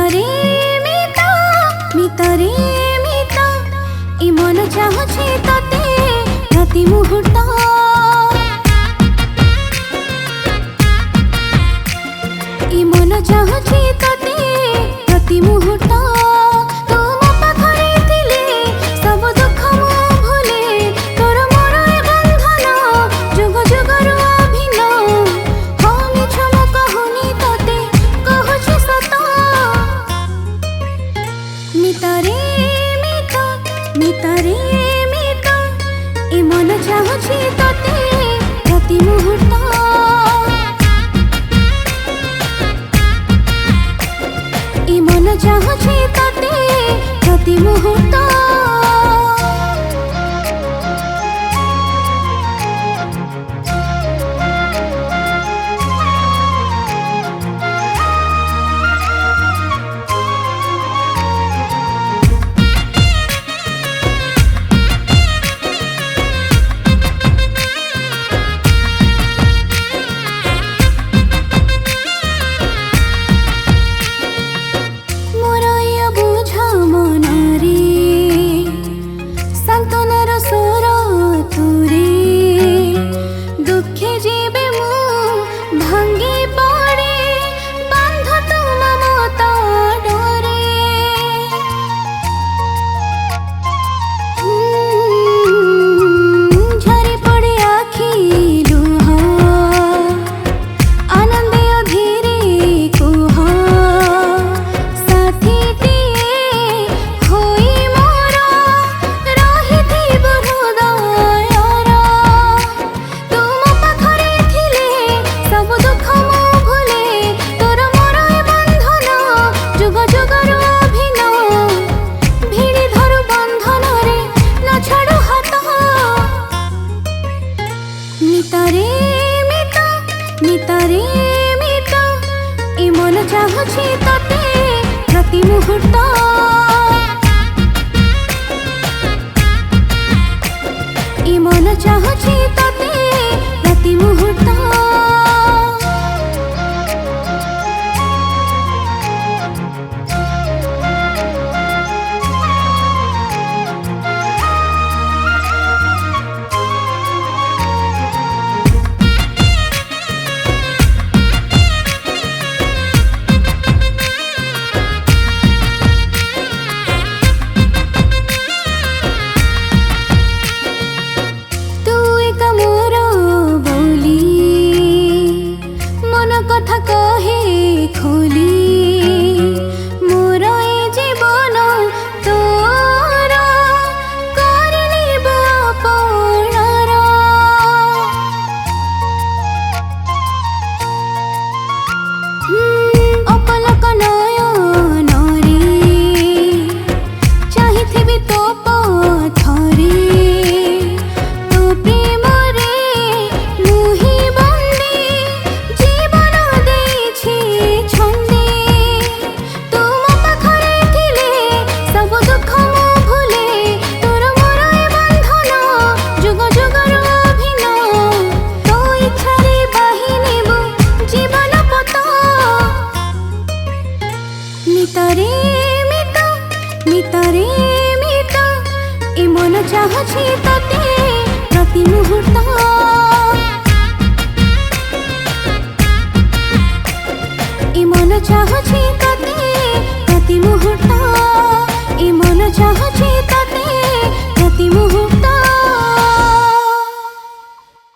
मितारे मिता मितारे मिता ए मन चाहुछि तते प्रति मुहूर्त ए मन चाहुछि तते प्रति मुहूर्त मितारे मिता ए मन चाहुछि तते प्रति मुहूर्त ए मन चाहुछि तते प्रति मुहूर्त मितारे मिता ए मन चाहुछि तते प्रति मुहूर्त ए मन चाहुछि तते प्रति मुहूर्त कथा कहे खोली मोर ए जीवन तोर करनिब अपनार अपलक नयन रे चाहिथिबि तो पथरे मितारे मिता मितारे मिता ए मन चाहुछि तते प्रति मुहूर्त ए मन चाहुछि तते प्रति मुहूर्त ए मन चाहुछि।